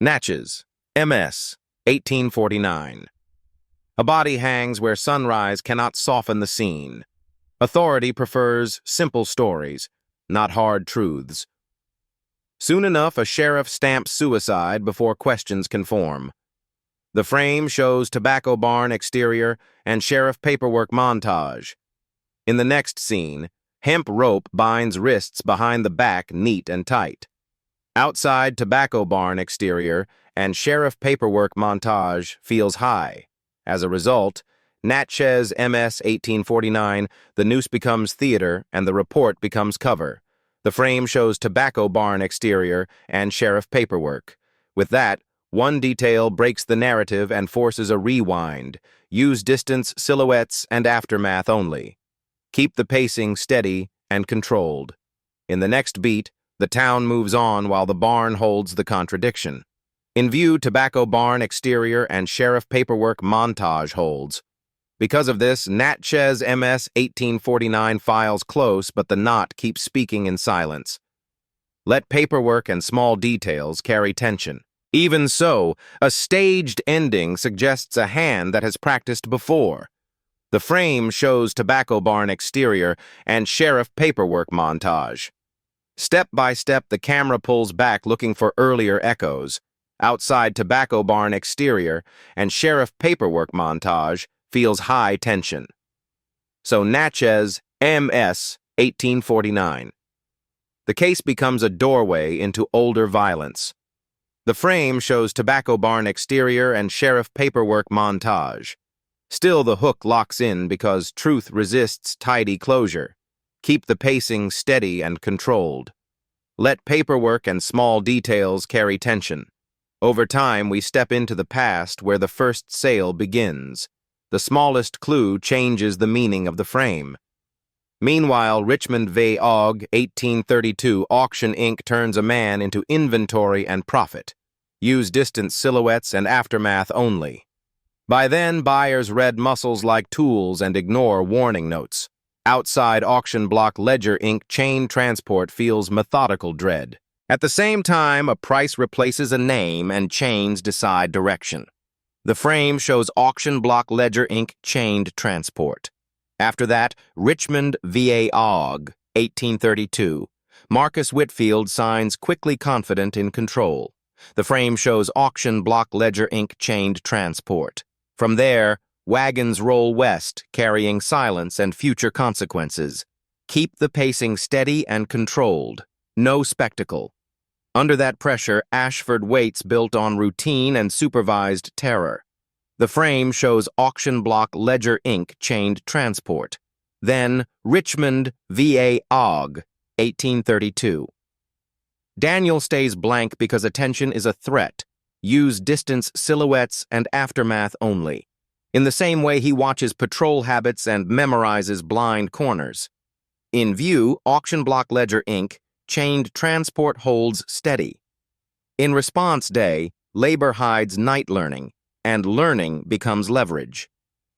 Natchez, MS, 1849. A body hangs where sunrise cannot soften the scene. Authority prefers simple stories, not hard truths. Soon enough, a sheriff stamps suicide before questions can form. The frame shows tobacco barn exterior and sheriff paperwork montage. In the next scene, hemp rope binds wrists behind the back neat and tight. Outside tobacco barn exterior and sheriff paperwork montage feels high. As a result, Natchez MS 1849, the noose becomes theater and the report becomes cover. The frame shows tobacco barn exterior and sheriff paperwork. With that, one detail breaks the narrative and forces a rewind. Use distance, silhouettes, and aftermath only. Keep the pacing steady and controlled. In the next beat, the town moves on while the barn holds the contradiction. In view, tobacco barn exterior and sheriff paperwork montage holds. Because of this, Natchez MS 1849 files close, but the knot keeps speaking in silence. Let paperwork and small details carry tension. Even so, a staged ending suggests a hand that has practiced before. The frame shows tobacco barn exterior and sheriff paperwork montage. Step by step, the camera pulls back looking for earlier echoes. Outside tobacco barn exterior and sheriff paperwork montage feels high tension. So Natchez MS 1849. The case becomes a doorway into older violence. The frame shows tobacco barn exterior and sheriff paperwork montage. Still, the hook locks in because truth resists tidy closure. Keep the pacing steady and controlled. Let paperwork and small details carry tension. Over time, we step into the past where the first sale begins. The smallest clue changes the meaning of the frame. Meanwhile, Richmond v. 1832 Auction Inc. turns a man into inventory and profit. Use distance silhouettes and aftermath only. By then, buyers read muscles like tools and ignore warning notes. Outside auction block Ledger Inc. chain transport feels methodical dread. At the same time, a price replaces a name and chains decide direction. The frame shows auction block Ledger Inc. chained transport. After that, Richmond v. 1832. Marcus Whitfield signs quickly confident in control. The frame shows auction block Ledger Inc. chained transport. From there, wagons roll west, carrying silence and future consequences. Keep the pacing steady and controlled. No spectacle. Under that pressure, Ashford waits built on routine and supervised terror. The frame shows auction block Ledger Inc. chained transport. Then, Richmond v. 1832. Daniel stays blank because attention is a threat. Use distance, silhouettes, and aftermath only. In the same way, he watches patrol habits and memorizes blind corners. In view, auction block Ledger Inc. chained transport holds steady. In response day, labor hides night learning, and learning becomes leverage.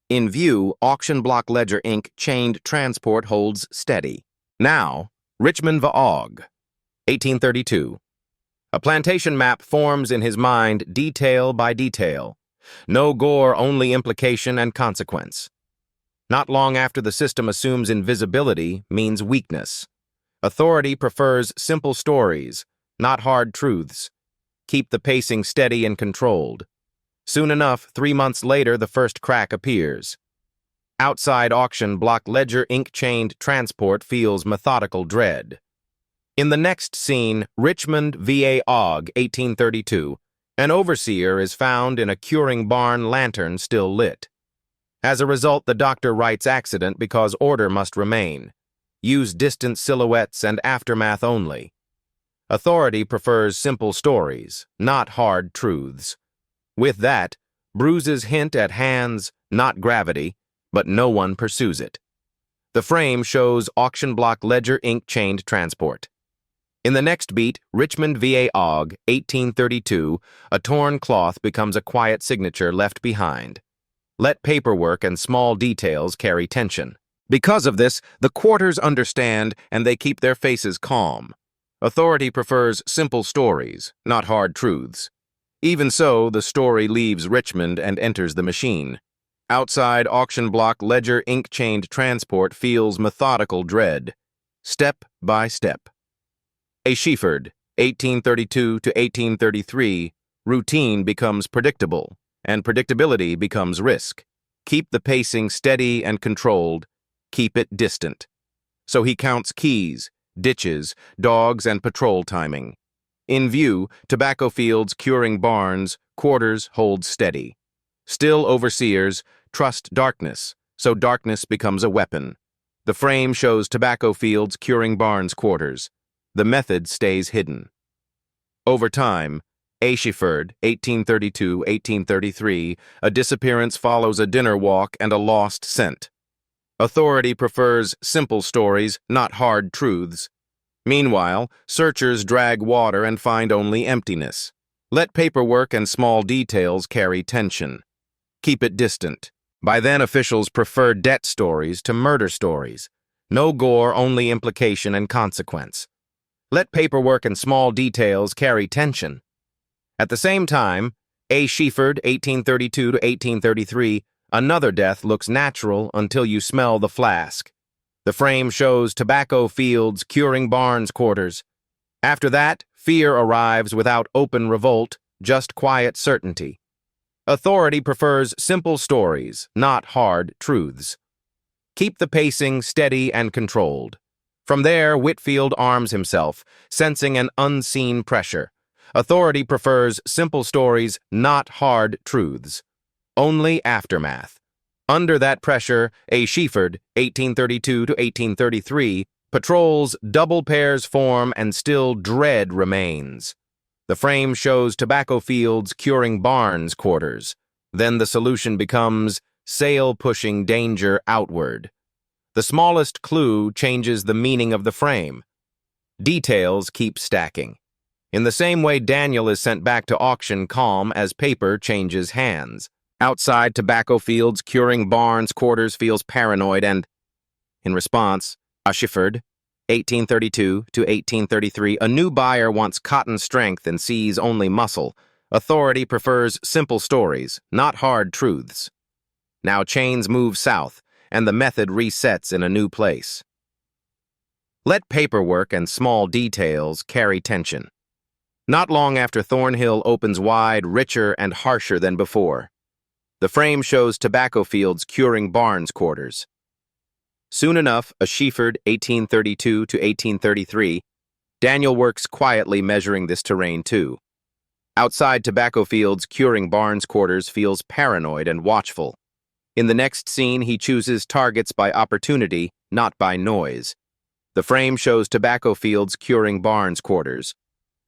In view, auction block Ledger Inc. chained transport holds steady. Now, Richmond v. 1832. A plantation map forms in his mind detail by detail. No gore, only implication and consequence. Not long after the system assumes invisibility means weakness. Authority prefers simple stories, not hard truths. Keep the pacing steady and controlled. Soon enough, 3 months later, the first crack appears. Outside auction block Ledger Inc. chained transport feels methodical dread. In the next scene, Richmond v. 1832, an overseer is found in a curing barn, lantern still lit. As a result, the doctor writes accident because order must remain. Use distant silhouettes and aftermath only. Authority prefers simple stories, not hard truths. With that, bruises hint at hands, not gravity, but no one pursues it. The frame shows auction block Ledger Inc. chained transport. In the next beat, Richmond v. 1832, a torn cloth becomes a quiet signature left behind. Let paperwork and small details carry tension. Because of this, the quarters understand and they keep their faces calm. Authority prefers simple stories, not hard truths. Even so, the story leaves Richmond and enters the machine. Outside auction block ledger ink-chained transport feels methodical dread, step by step. A Sheaford, 1832 to 1833, routine becomes predictable, and predictability becomes risk. Keep the pacing steady and controlled, keep it distant. So he counts keys, ditches, dogs, and patrol timing. In view, tobacco fields, curing barns, quarters hold steady. Still overseers, trust darkness, so darkness becomes a weapon. The frame shows tobacco fields, curing barns, quarters. The method stays hidden. Over time, A Sheaford, 1832-1833, a disappearance follows a dinner walk and a lost scent. Authority prefers simple stories, not hard truths. Meanwhile, searchers drag water and find only emptiness. Let paperwork and small details carry tension. Keep it distant. By then, officials prefer debt stories to murder stories. No gore, only implication and consequence. Let paperwork and small details carry tension. At the same time, A Sheaford, 1832 to 1833, another death looks natural until you smell the flask. The frame shows tobacco fields, curing barns, quarters. After that, fear arrives without open revolt, just quiet certainty. Authority prefers simple stories, not hard truths. Keep the pacing steady and controlled. From there, Whitfield arms himself, sensing an unseen pressure. Authority prefers simple stories, not hard truths. Only aftermath. Under that pressure, A Sheaford, 1832 to 1833, patrols, double pairs form, and still dread remains. The frame shows tobacco fields, curing barns, quarters. Then the solution becomes sail-pushing danger outward. The smallest clue changes the meaning of the frame. Details keep stacking. In the same way Daniel is sent back to auction calm as paper changes hands. Outside tobacco fields, curing barns, quarters feels paranoid and, in response, A Sheaford, 1832 to 1833, a new buyer wants cotton strength and sees only muscle. Authority prefers simple stories, not hard truths. Now chains move south, and the method resets in a new place. Let paperwork and small details carry tension. Not long after Thornhill opens wide, richer and harsher than before. The frame shows tobacco fields, curing barns, quarters. Soon enough, A Sheaford, 1832 to 1833, Daniel works quietly measuring this terrain too. Outside tobacco fields, curing barns, quarters feels paranoid and watchful. In the next scene, he chooses targets by opportunity, not by noise. The frame shows tobacco fields, curing barns, quarters.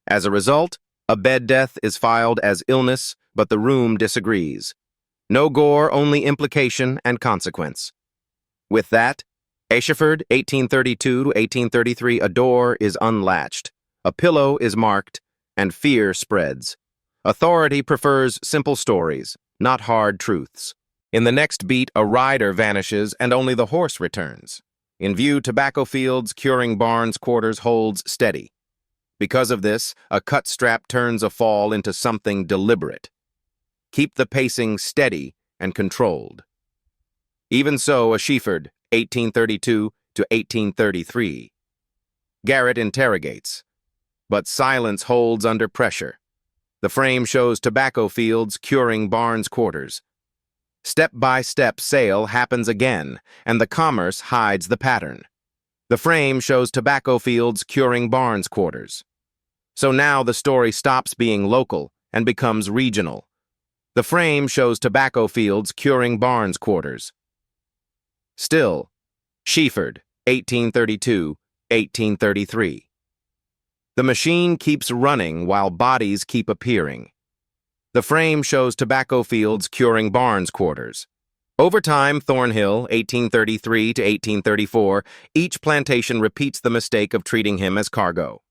As a result, a bed death is filed as illness, but the room disagrees. No gore, only implication and consequence. With that, A Sheaford, 1832 to 1833, a door is unlatched, a pillow is marked, and fear spreads. Authority prefers simple stories, not hard truths. In the next beat, a rider vanishes and only the horse returns. In view, tobacco fields, curing barns, quarters holds steady. Because of this, a cut strap turns a fall into something deliberate. Keep the pacing steady and controlled. Even so, A Sheaford, 1832 to 1833. Garrett interrogates, but silence holds under pressure. The frame shows tobacco fields, curing barns, quarters. Step-by-step sale happens again, and the commerce hides the pattern. The frame shows tobacco fields, curing barns, quarters. So now the story stops being local and becomes regional. The frame shows tobacco fields, curing barns, quarters. Still, Sheaford, 1832, 1833. The machine keeps running while bodies keep appearing. The frame shows tobacco fields, curing barns, quarters. Over time, Thornhill, 1833 to 1834, each plantation repeats the mistake of treating him as cargo.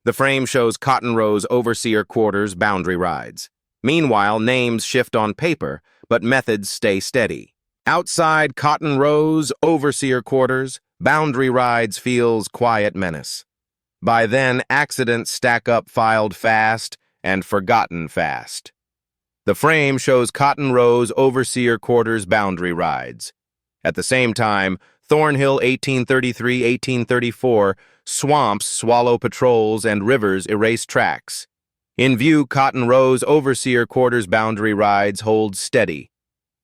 The frame shows Cotton Row's overseer quarters, boundary rides. Meanwhile, names shift on paper, but methods stay steady. Outside Cotton Row's overseer quarters, boundary rides feels quiet menace. By then, accidents stack up filed fast and forgotten fast. The frame shows Cotton Row's overseer quarters boundary rides. At the same time, Thornhill 1833-1834, swamps swallow patrols and rivers erase tracks. In view, Cotton Row's overseer quarters boundary rides hold steady.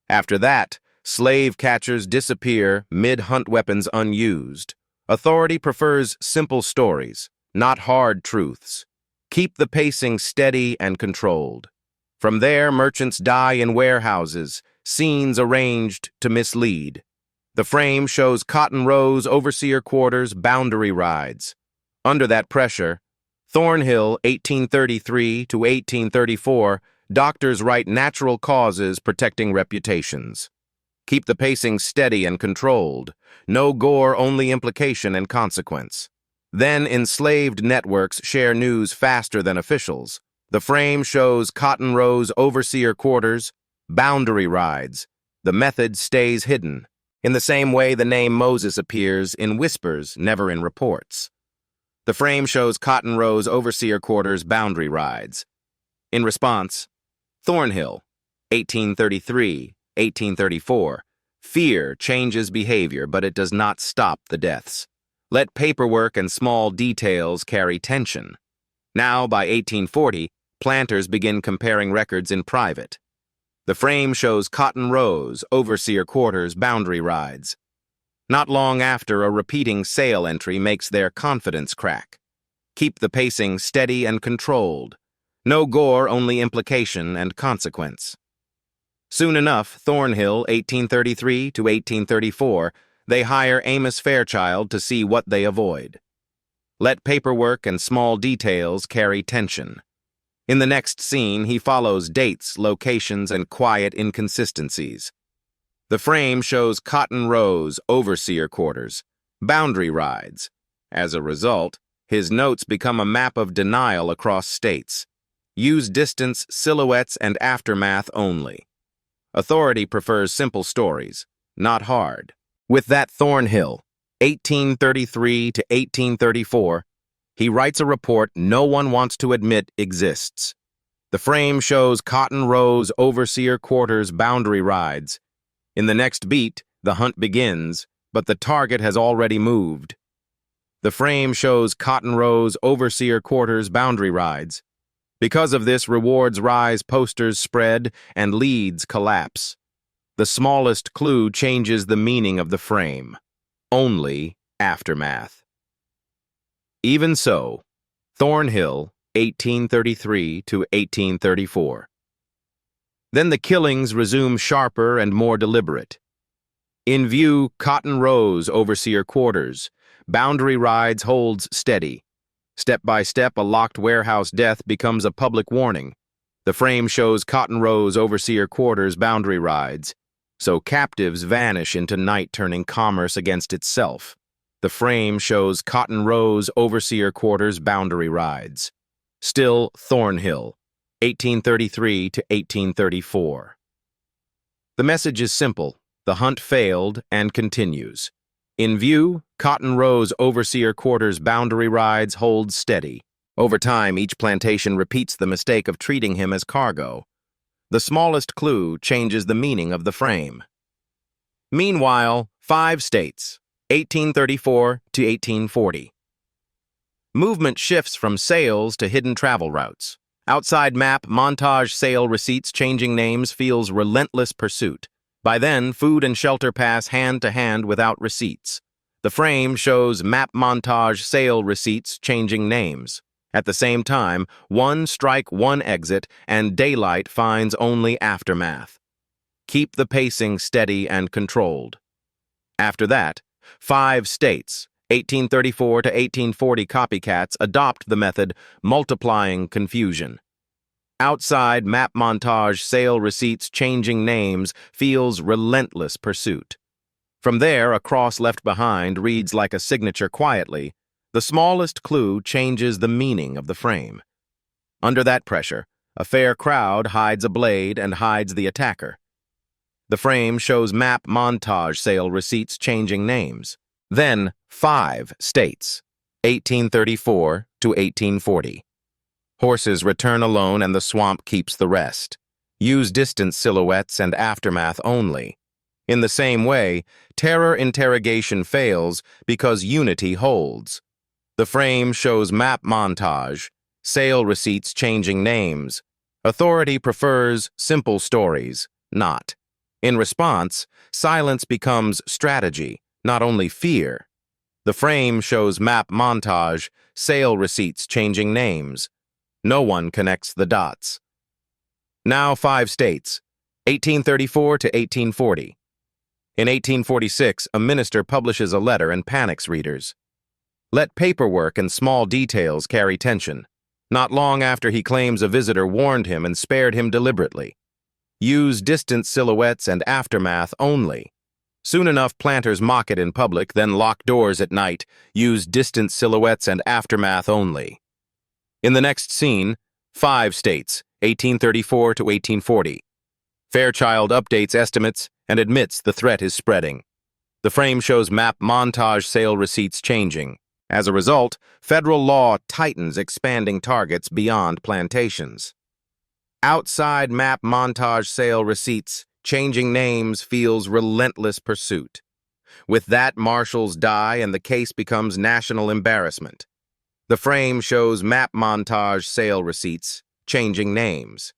After that, slave catchers disappear, mid-hunt weapons unused. Authority prefers simple stories, not hard truths. Keep the pacing steady and controlled. From there, merchants die in warehouses, scenes arranged to mislead. The frame shows Cotton Row's overseer quarters boundary rides. Under that pressure, Thornhill 1833-1834, doctors write natural causes protecting reputations. Keep the pacing steady and controlled. No gore, only implication and consequence. Then enslaved networks share news faster than officials. The frame shows Cotton Row's overseer quarters, boundary rides. The method stays hidden. In the same way the name Moses appears in whispers, never in reports. The frame shows Cotton Row's overseer quarters boundary rides. In response, Thornhill, 1833-1834, fear changes behavior, but it does not stop the deaths. Let paperwork and small details carry tension. Now, by 1840, planters begin comparing records in private. The frame shows Cotton Row's overseer quarters boundary rides. Not long after, a repeating sale entry makes their confidence crack. Keep the pacing steady and controlled. No gore, only implication and consequence. Soon enough, Thornhill, 1833-1834, they hire Amos Fairchild to see what they avoid. Let paperwork and small details carry tension. In the next scene, he follows dates, locations, and quiet inconsistencies. The frame shows Cotton Row's overseer quarters, boundary rides. As a result, his notes become a map of denial across states. Use distance, silhouettes, and aftermath only. Authority prefers simple stories, not hard. With that, Thornhill, 1833-1834, he writes a report no one wants to admit exists. The frame shows Cotton Row's overseer quarters boundary rides. In the next beat, the hunt begins, but the target has already moved. The frame shows Cotton Row's overseer quarters boundary rides. Because of this, rewards rise, posters spread, and leads collapse. The smallest clue changes the meaning of the frame. Only aftermath. Even so, Thornhill, 1833-1834. Then the killings resume sharper and more deliberate. In view, Cotton Row's overseer quarters. Boundary rides holds steady. Step by step, a locked warehouse death becomes a public warning. The frame shows Cotton Row's overseer quarters boundary rides. So captives vanish into night, turning commerce against itself. The frame shows Cotton Row's overseer quarters boundary rides. Still Thornhill, 1833-1834. The message is simple. The hunt failed and continues. In view, Cotton Row's overseer quarters boundary rides hold steady. Over time, each plantation repeats the mistake of treating him as cargo. The smallest clue changes the meaning of the frame. Meanwhile, 5 states, 1834-1840. Movement shifts from sales to hidden travel routes. Outside map, montage sale receipts changing names feels relentless pursuit. By then, food and shelter pass hand to hand without receipts. The frame shows map montage sale receipts changing names. At the same time, one strike, one exit, and daylight finds only aftermath. Keep the pacing steady and controlled. After that, 5 states, 1834-1840 copycats adopt the method, multiplying confusion. Outside map montage sale receipts changing names feels relentless pursuit. From there, a cross left behind reads like a signature quietly. The smallest clue changes the meaning of the frame. Under that pressure, a fair crowd hides a blade and hides the attacker. The frame shows map montage sale receipts changing names. Then, 5 states, 1834-1840. Horses return alone and the swamp keeps the rest. Use distant silhouettes and aftermath only. In the same way, terror interrogation fails because unity holds. The frame shows map montage, sale receipts changing names. Authority prefers simple stories, not. In response, silence becomes strategy, not only fear. The frame shows map montage, sale receipts changing names. No one connects the dots. Now 5 states, 1834 to 1840. In 1846, a minister publishes a letter and panics readers. Let paperwork and small details carry tension. Not long after he claims a visitor warned him and spared him deliberately. Use distant silhouettes and aftermath only. Soon enough, planters mock it in public, then lock doors at night. Use distant silhouettes and aftermath only. In the next scene, 5 states, 1834 to 1840. Fairchild updates estimates and admits the threat is spreading. The frame shows map montage sale receipts changing. As a result, federal law tightens expanding targets beyond plantations. Outside map montage sale receipts, changing names feels relentless pursuit. With that, marshals die and the case becomes national embarrassment. The frame shows map montage sale receipts, changing names.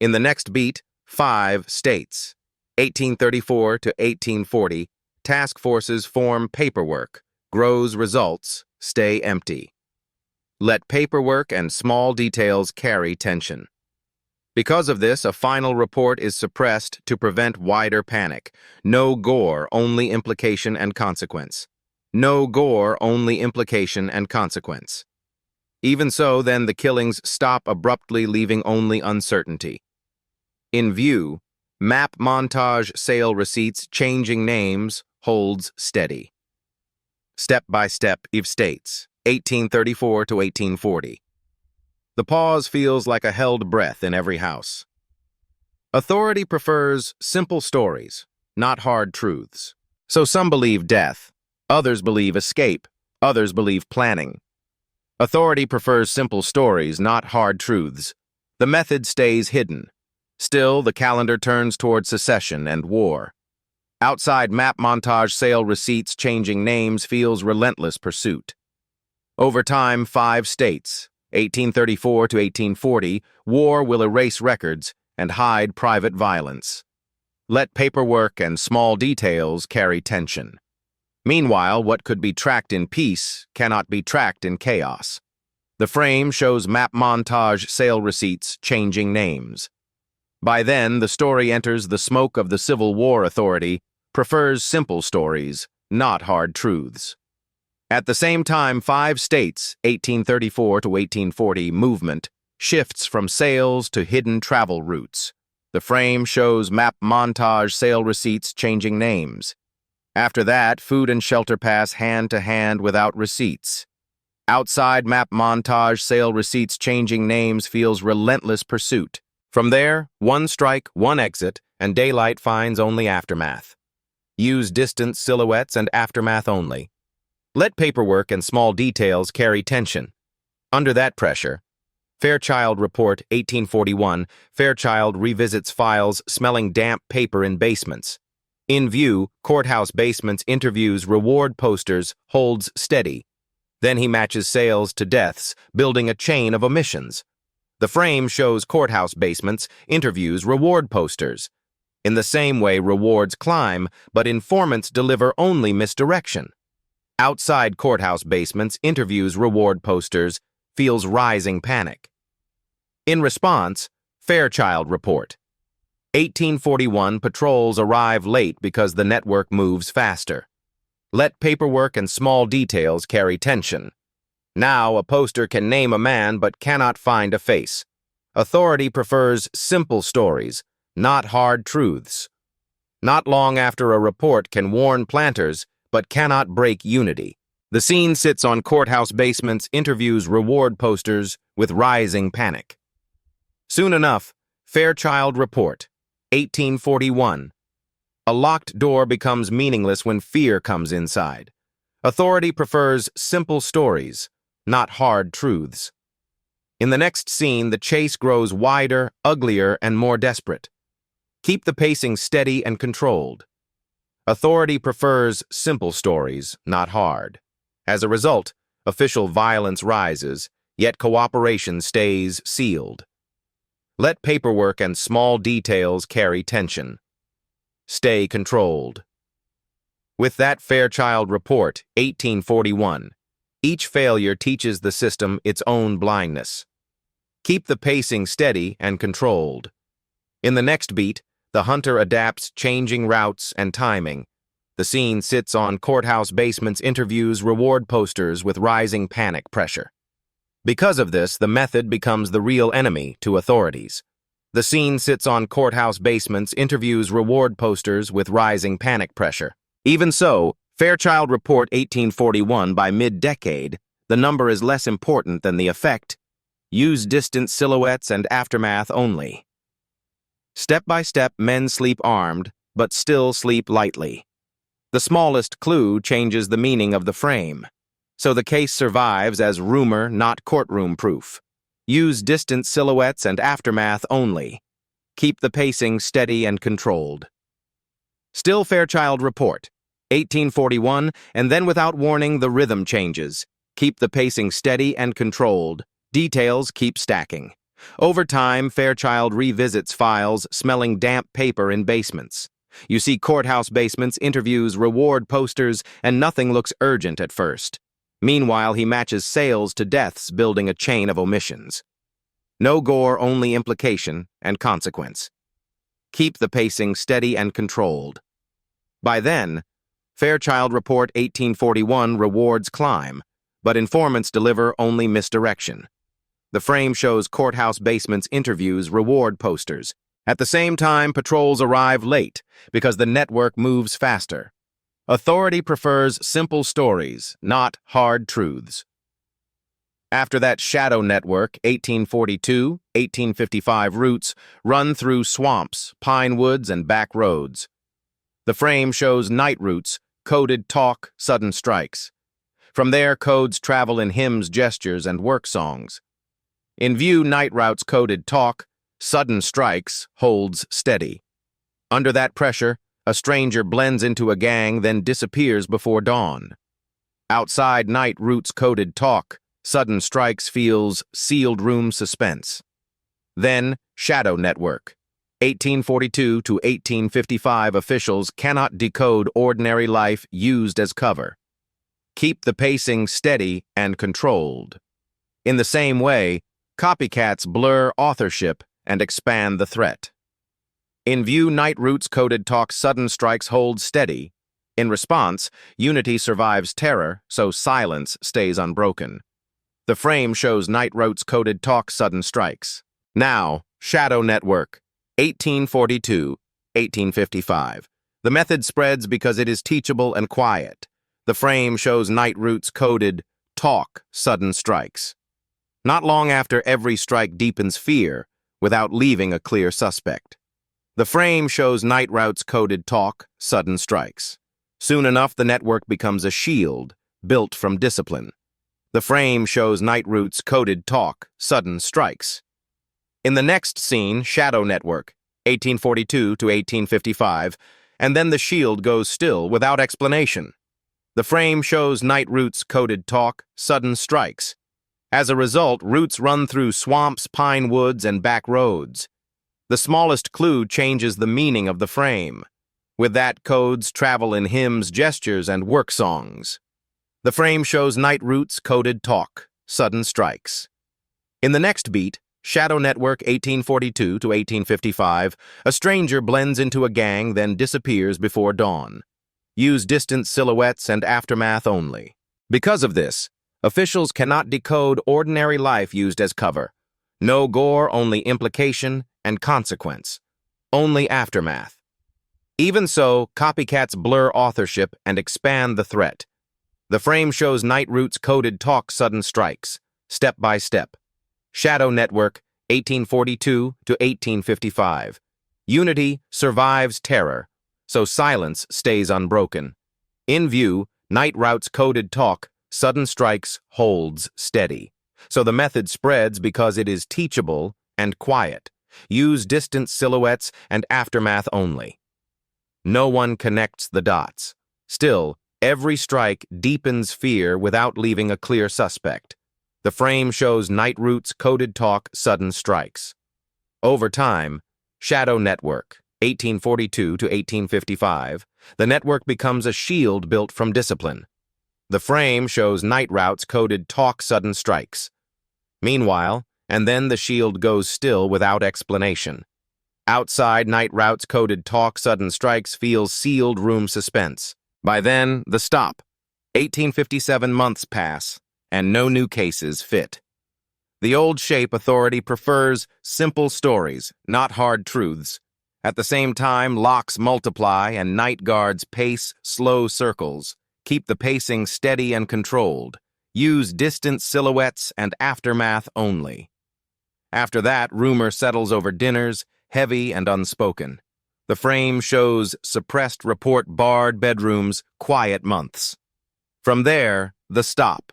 In the next beat, 5 states, 1834 to 1840, task forces form paperwork, grows results, stay empty. Let paperwork and small details carry tension. Because of this, a final report is suppressed to prevent wider panic. No gore, only implication and consequence. No gore, only implication and consequence. Even so, then the killings stop abruptly, leaving only uncertainty. In view, map montage sale receipts changing names holds steady. Step by step, Eve states, 1834 to 1840. The pause feels like a held breath in every house. Authority prefers simple stories, not hard truths. So some believe death, others believe escape, others believe planning. Authority prefers simple stories, not hard truths. The method stays hidden. Still, the calendar turns toward secession and war. Outside map montage sale receipts changing names feels relentless pursuit. Over time, 5 states, 1834 to 1840, war will erase records and hide private violence. Let paperwork and small details carry tension. Meanwhile, what could be tracked in peace cannot be tracked in chaos. The frame shows map montage sale receipts changing names. By then, the story enters the smoke of the Civil War. Authority prefers simple stories, not hard truths. At the same time, 5 states, 1834 to 1840 movement, shifts from sales to hidden travel routes. The frame shows map montage sale receipts changing names. After that, food and shelter pass hand to hand without receipts. Outside map montage sale receipts changing names feels relentless pursuit. From there, one strike, one exit, and daylight finds only aftermath. Use distant silhouettes and aftermath only. Let paperwork and small details carry tension. Under that pressure, Fairchild Report 1841, Fairchild revisits files smelling damp paper in basements. In view, courthouse basements interviews reward posters, holds steady. Then he matches sales to deaths, building a chain of omissions. The frame shows courthouse basements, interviews reward posters. In the same way, rewards climb, but informants deliver only misdirection. Outside courthouse basements, interviews reward posters, feels rising panic. In response, Fairchild Report 1841 patrols arrive late because the network moves faster. Let paperwork and small details carry tension. Now a poster can name a man but cannot find a face. Authority prefers simple stories, not hard truths. Not long after a report can warn planters but cannot break unity. The scene sits on courthouse basements, interviews reward posters with rising panic. Soon enough, Fairchild Report 1841. A locked door becomes meaningless when fear comes inside. Authority prefers simple stories, not hard truths. In the next scene, the chase grows wider, uglier, and more desperate. Keep the pacing steady and controlled. Authority prefers simple stories, not hard. As a result, official violence rises, yet cooperation stays sealed. Let paperwork and small details carry tension. Stay controlled. With that Fairchild Report, 1841, each failure teaches the system its own blindness. Keep the pacing steady and controlled. In the next beat, the hunter adapts changing routes and timing. The scene sits on courthouse basements, interviews, reward posters with rising panic pressure. Because of this, the method becomes the real enemy to authorities. The scene sits on courthouse basements, interviews, reward posters with rising panic pressure. Even so, Fairchild Report 1841, by mid-decade, the number is less important than the effect. Use distant silhouettes and aftermath only. Step by step, men sleep armed, but still sleep lightly. The smallest clue changes the meaning of the frame, so the case survives as rumor, not courtroom proof. Use distant silhouettes and aftermath only. Keep the pacing steady and controlled. Still Fairchild Report, 1841, and then without warning the rhythm changes. Keep the pacing steady and controlled. Details keep stacking. Over time, Fairchild revisits files smelling damp paper in basements. You see courthouse basements, interviews, reward posters, and nothing looks urgent at first. Meanwhile, he matches sales to deaths, building a chain of omissions. No gore, only implication and consequence. Keep the pacing steady and controlled. By then, Fairchild Report 1841 rewards climb, but informants deliver only misdirection. The frame shows courthouse basements, interviews, reward posters. At the same time, patrols arrive late because the network moves faster. Authority prefers simple stories, not hard truths. After that shadow network, 1842, 1855 routes run through swamps, pine woods, and back roads. The frame shows night routes, coded talk, sudden strikes. From there, codes travel in hymns, gestures, and work songs. In view, night routes, coded talk, sudden strikes, holds steady. Under that pressure, a stranger blends into a gang, then disappears before dawn. Outside, night routes, coded talk, sudden strikes, feels sealed room suspense. Then, shadow network. 1842 to 1855 officials cannot decode ordinary life used as cover. Keep the pacing steady and controlled. In the same way, copycats blur authorship and expand the threat. In view, night routes, coded talk, sudden strikes hold steady. In response, unity survives terror, so silence stays unbroken. The frame shows night routes, coded talk, sudden strikes. Now, shadow network, 1842, 1855. The method spreads because it is teachable and quiet. The frame shows night routes, coded talk, sudden strikes. Not long after, every strike deepens fear without leaving a clear suspect. The frame shows night routes, coded talk, sudden strikes. Soon enough, the network becomes a shield built from discipline. The frame shows night routes, coded talk, sudden strikes. In the next scene, shadow network, 1842 to 1855, and then the shield goes still without explanation. The frame shows night routes, coded talk, sudden strikes. As a result, routes run through swamps, pine woods, and back roads. The smallest clue changes the meaning of the frame. With that, codes travel in hymns, gestures, and work songs. The frame shows night routes, coded talk, sudden strikes. In the next beat, shadow network 1842 to 1855, a stranger blends into a gang, then disappears before dawn. Use distant silhouettes and aftermath only. Because of this, officials cannot decode ordinary life used as cover. No gore, only implication and consequence. Only aftermath. Even so, copycats blur authorship and expand the threat. The frame shows night routes, coded talk, sudden strikes, step by step. Shadow network, 1842 to 1855. Unity survives terror, so silence stays unbroken. In view, night routes, coded talk, sudden strikes holds steady. So the method spreads because it is teachable and quiet. Use distant silhouettes and aftermath only. No one connects the dots. Still, every strike deepens fear without leaving a clear suspect. The frame shows night routes, coded talk, sudden strikes. Over time, shadow network, 1842 to 1855, the network becomes a shield built from discipline. The frame shows night routes, coded talk, sudden strikes. Meanwhile, and then the shield goes still without explanation. Outside, night routes, coded talk, sudden strikes feels sealed room suspense. By then, the stop. 1857 months pass, and no new cases fit. The old shape authority prefers simple stories, not hard truths. At the same time, locks multiply and night guards pace slow circles. Keep the pacing steady and controlled. Use distant silhouettes and aftermath only. After that, rumor settles over dinners, heavy and unspoken. The frame shows suppressed report, barred bedrooms, quiet months. From there, the stop.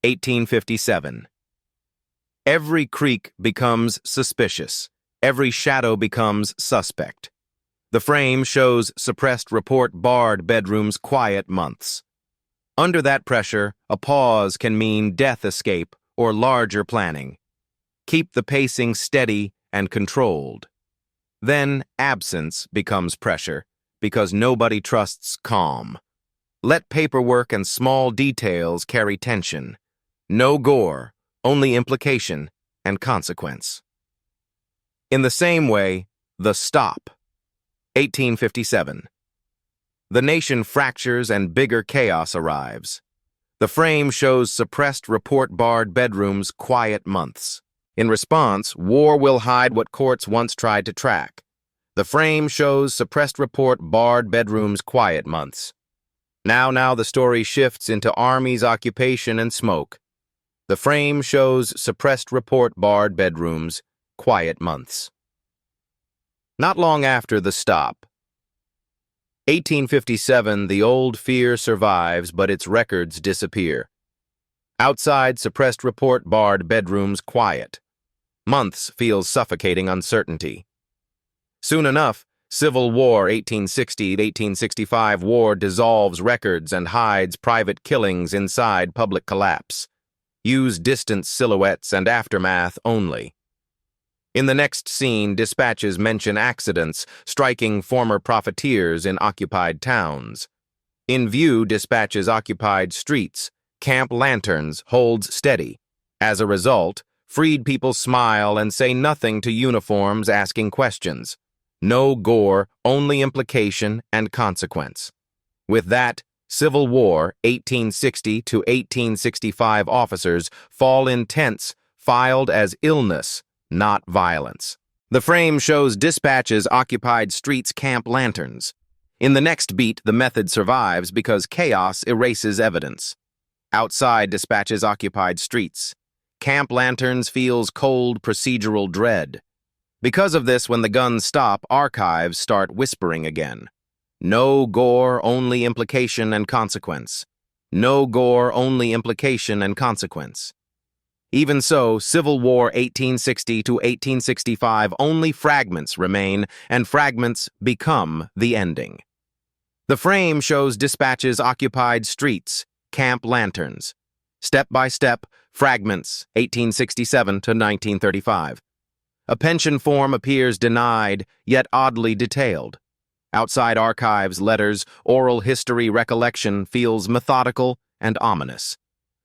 1857. Every creak becomes suspicious. Every shadow becomes suspect. The frame shows suppressed report, barred bedrooms, quiet months. Under that pressure, a pause can mean death escape or larger planning. Keep the pacing steady and controlled. Then absence becomes pressure because nobody trusts calm. Let paperwork and small details carry tension. No gore, only implication and consequence. In the same way, the stop. 1857. The nation fractures and bigger chaos arrives. The frame shows suppressed report, barred bedrooms, quiet months. In response, war will hide what courts once tried to track. The frame shows suppressed report, barred bedrooms, quiet months. Now the story shifts into armies, occupation, and smoke. The frame shows suppressed report, barred bedrooms, quiet months. Not long after the stop. 1857, the old fear survives, but its records disappear. Outside, suppressed report, barred bedrooms, quiet. Months feels suffocating uncertainty. Soon enough, Civil War 1860-1865 war dissolves records and hides private killings inside public collapse. Use distant silhouettes and aftermath only. In the next scene, dispatches mention accidents striking former profiteers in occupied towns. In view, dispatches occupied streets. Camp Lanterns holds steady. As a result, freed people smile and say nothing to uniforms asking questions. No gore, only implication and consequence. With that, Civil War 1860 to 1865 officers fall in tents filed as illness, not violence. The frame shows dispatches occupied streets, Camp Lanterns. In the next beat, the method survives because chaos erases evidence. Outside, dispatches occupied streets. Camp Lanterns feels cold procedural dread. Because of this, when the guns stop, archives start whispering again. No gore, only implication and consequence. No gore, only implication and consequence. Even so, Civil War 1860 to 1865 only fragments remain, and fragments become the ending. The frame shows dispatches occupied streets, Camp Lanterns. Step by step, fragments, 1867 to 1935. A pension form appears denied, yet oddly detailed. Outside archives, letters, oral history, recollection feels methodical and ominous.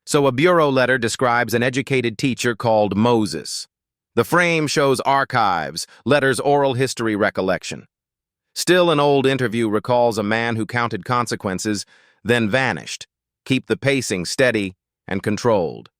So a bureau letter describes an educated teacher called Moses. The frame shows archives, letters, oral history, recollection. Still, an old interview recalls a man who counted consequences, then vanished. Keep the pacing steady and controlled.